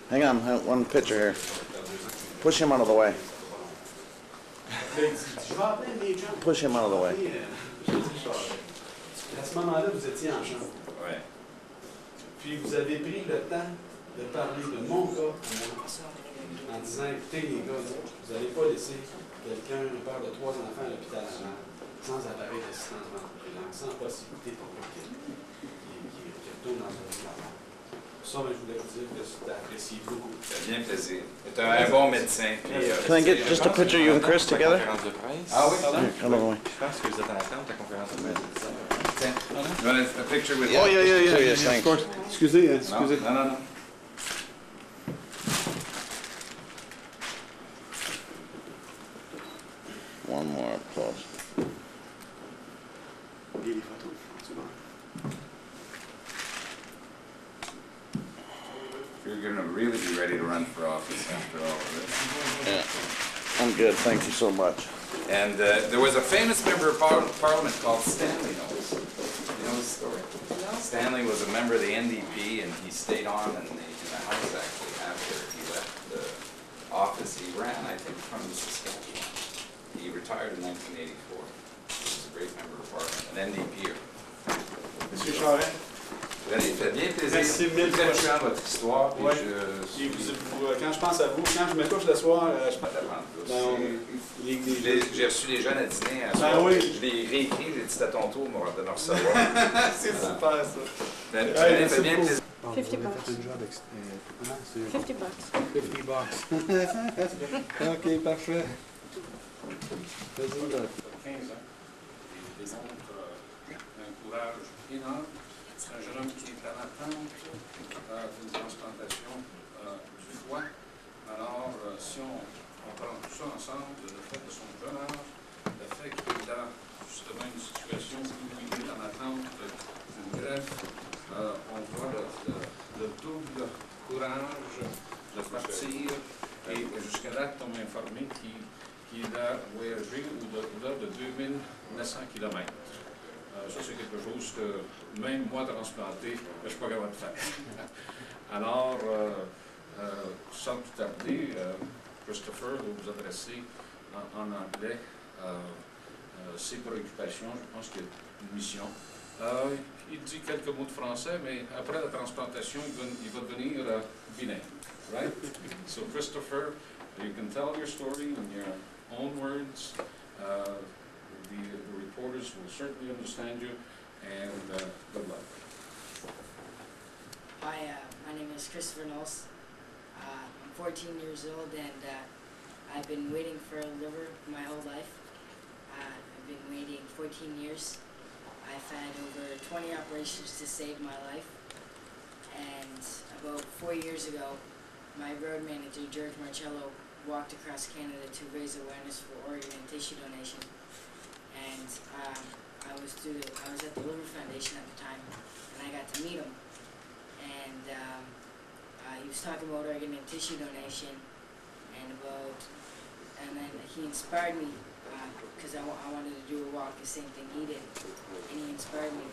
Hang on, one picture here. Push him out of the way. Push him out of the way. À ce moment-là, vous étiez en chambre. Ouais. Puis vous avez pris le temps de parler de mon cas à moi, en disant, écoutez les gars, vous n'allez pas laisser quelqu'un, un père de 3 enfants à l'hôpital sans appareil d'assistance ventriculaire, sans possibilité pour lui qui retourne dans un logement. Ça, je voulais vous dire que c'était apprécié beaucoup. Ça fait bien plaisir. Tu es un bon médecin. Can I get just a picture of you and Chris together? Ah oui? Come on away. Je pense que vous êtes en attente de la conférence de presse. Tiens, you want a picture with you? Oh, yeah, thanks. Of course. Excusez, excusez. Non. One more applause. Et les photos, c'est bon. You're going to really be ready to run for office after all of this. Yeah, I'm good. Thank you so much. And there was a famous member of Parliament called Stanley Knowles. You know his story? Stanley was a member of the NDP, and he stayed on in the House actually after he left the office. He ran, I think, from Saskatchewan. He retired in 1984. He was a great member of Parliament, an NDPer. Monsieur Charest. Ça fait bien plaisir. Merci mille fois. Très touchant votre histoire. Ouais. Quand je pense à vous, quand je me couche le soir, je pense J'ai reçu les jeunes à dîner. Oui. Je l'ai réécrit, j'ai dit c'est à ton tour de me recevoir. c'est super ça. Ça fait bien plaisir. 50 bucks. 50 bucks. 50 bucks. OK, parfait. Vas-y, 15 ans. Il démontre un courage énorme. C'est un jeune homme qui est à l'attente d'une transplantation du foie. Alors, si on prend tout ça ensemble, le fait de son jeune âge, le fait qu'il est dans justement une situation où il est en attente d'une greffe, on voit le double courage de partir et jusqu'à là, on m'a informé qu'il a voyagé au-delà de 2900 km. Ça, c'est quelque chose que même moi, transplanté, je ne suis pas capable de faire. Alors, sans tout tarder, Kristopher va vous adresser en anglais ses préoccupations. Je pense qu'il y a une mission. Il dit quelques mots de français, mais après la transplantation, il va devenir bilingue. Right? So, Kristopher, you can tell your story in your own words. The reporters will certainly understand you, and good luck. Hi, my name is Kristopher Knowles. I'm 14 years old, and I've been waiting for a liver my whole life. I've been waiting 14 years. I've had over 20 operations to save my life, and about 4 years ago, my road manager, George Marcello, walked across Canada to raise awareness for organ and tissue donation. And I was at the Liver Foundation at the time, and I got to meet him. And he was talking about organ and tissue donation, and then he inspired me because I wanted to do a walk, the same thing he did, and he inspired me.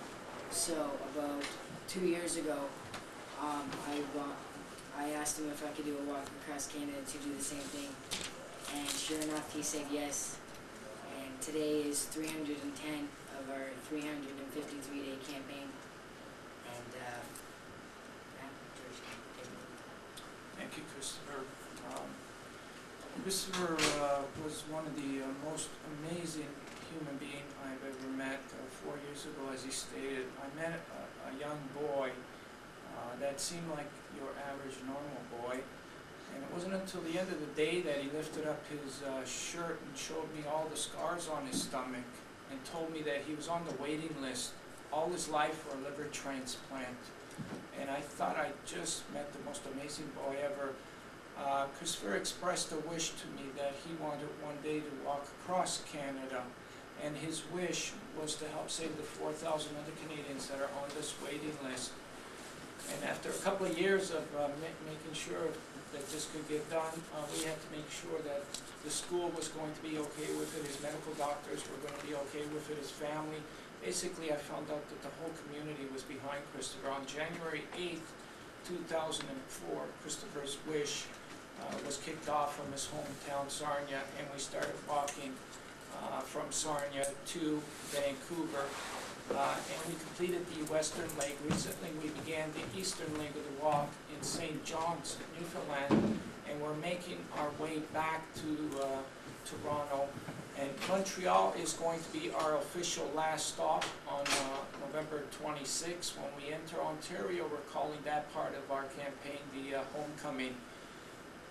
So about 2 years ago, I asked him if I could do a walk across Canada to do the same thing, and sure enough, he said yes. And today is 310 of our 353-day campaign. And Thank you, Kristopher. Kristopher was one of the most amazing human beings I've ever met. 4 years ago, as he stated, I met a young boy that seemed like your average normal boy. And it wasn't until the end of the day that he lifted up his shirt and showed me all the scars on his stomach and told me that he was on the waiting list all his life for a liver transplant. And I thought I just met the most amazing boy ever. Kristopher expressed a wish to me that he wanted one day to walk across Canada, and his wish was to help save the 4,000 other Canadians that are on this waiting list. And after a couple of years of making sure that this could get done, we had to make sure that the school was going to be okay with it, his medical doctors were going to be okay with it, his family. Basically, I found out that the whole community was behind Kristopher. On January 8th, 2004, Kristopher's wish was kicked off from his hometown, Sarnia, and we started walking from Sarnia to Vancouver. And we completed the western leg. Recently we began the eastern leg of the walk in St. John's, Newfoundland, and we're making our way back to Toronto. And Montreal is going to be our official last stop on November 26th. When we enter Ontario, we're calling that part of our campaign the Homecoming.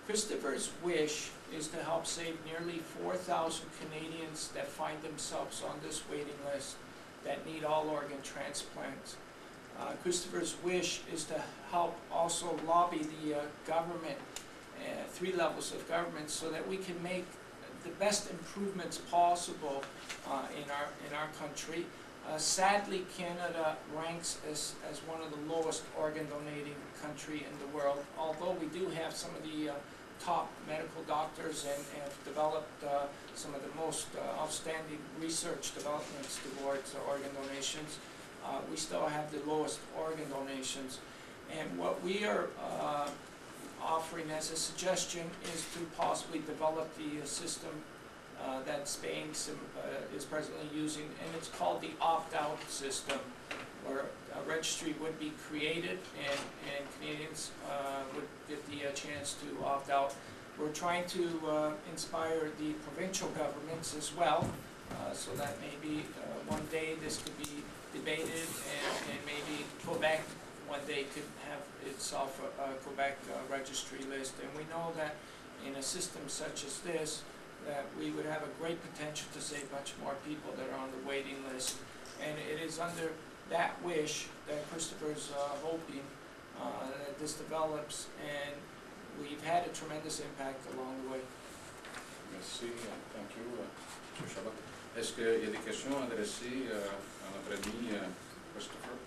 Kristopher's wish is to help save nearly 4,000 Canadians that find themselves on this waiting list that need all organ transplants. Kristopher's wish is to help also lobby the government, 3 levels of government, so that we can make the best improvements possible in our country. Sadly, Canada ranks as one of the lowest organ donating country in the world, although we do have some of the top medical doctors and have developed some of the most outstanding research developments towards organ donations. We still have the lowest organ donations. And what we are offering as a suggestion is to possibly develop the system that Spain is presently using, and it's called the opt-out system, where a registry would be created and Canadians would get the chance to opt out. We're trying to inspire the provincial governments as well, so that maybe one day this could be debated, and maybe Quebec one day could have itself a Quebec registry list. And we know that in a system such as this, that we would have a great potential to save much more people that are on the waiting list. And it is under that wish that Kristopher's hoping that this develops, and we've had a tremendous impact along the way. Merci, thank you, M. Chabot. Est-ce qu'il y a des questions adressées à notre ami Kristopher?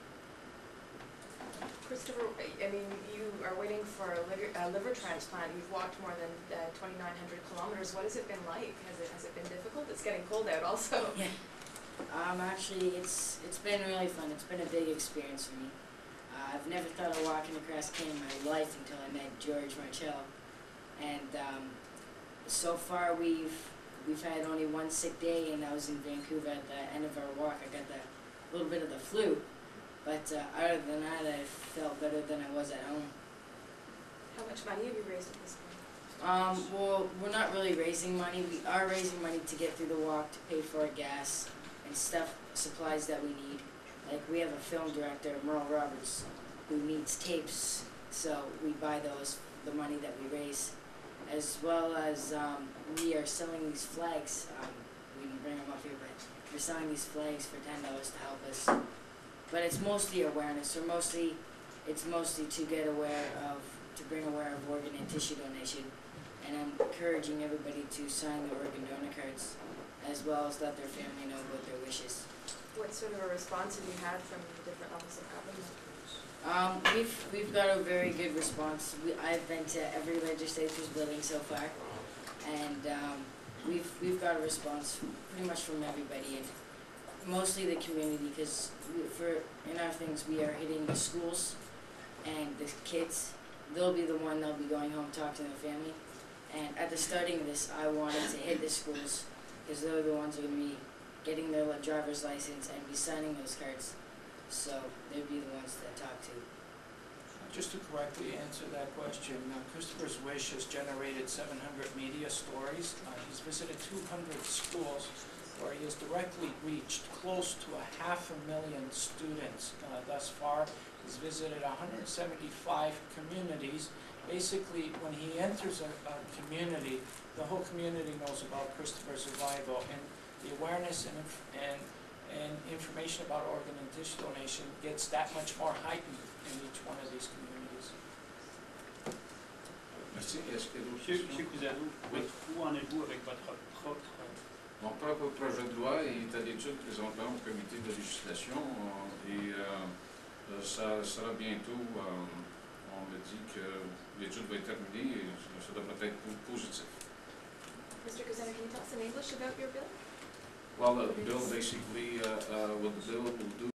Kristopher, I mean, you are waiting for a liver transplant. You've walked more than 2,900 kilometers. What has it been like? Has it been difficult? It's getting cold out also. Yeah. Actually, it's been really fun. It's been a big experience for me. I've never thought of walking across Canada in my life until I met Marcello. And so far we've had only one sick day, and I was in Vancouver at the end of our walk. I got a little bit of the flu. But other than that, I felt better than I was at home. How much money have you raised at this point? Well, we're not really raising money. We are raising money to get through the walk, to pay for our gas and supplies that we need. Like, we have a film director, Merle Roberts, who needs tapes, so we buy those, the money that we raise. As well as we are selling these flags. We didn't bring them up here, but we're selling these flags for $10 to help us. But it's mostly awareness, or it's mostly to bring aware of organ and tissue donation. And I'm encouraging everybody to sign the organ donor cards, as well as let their family know about their wishes. What sort of a response have you had from the different levels of government? We've got a very good response. I've been to every legislature's building so far, and we've got a response pretty much from everybody. And mostly the community, because in our things we are hitting the schools and the kids. They'll be going home, talking to their family. And at the starting of this, I wanted to hit the schools, because they're the ones who are going to be getting their driver's license and be signing those cards. So they'd be the ones to talk to. Just to correctly answer that question, Kristopher's wish has generated 700 media stories. He's visited 200 schools, where he has directly reached close to 500,000 students thus far. He's visited 175 communities. Basically, when he enters a community, the whole community knows about Kristopher's survival, and the awareness and information about organ and tissue donation gets that much more heightened in each one of these communities. Merci. Est-ce que Monsieur Cousineau, où en êtes-vous avec votre propre... Mon propre projet de loi est à l'étude présentement au comité de législation et ça sera bientôt, on me dit que l'étude va être terminée et ça devrait être positif. Mr. Cousineau, can you tell us in English about your bill? Well, the bill basically, what the bill will do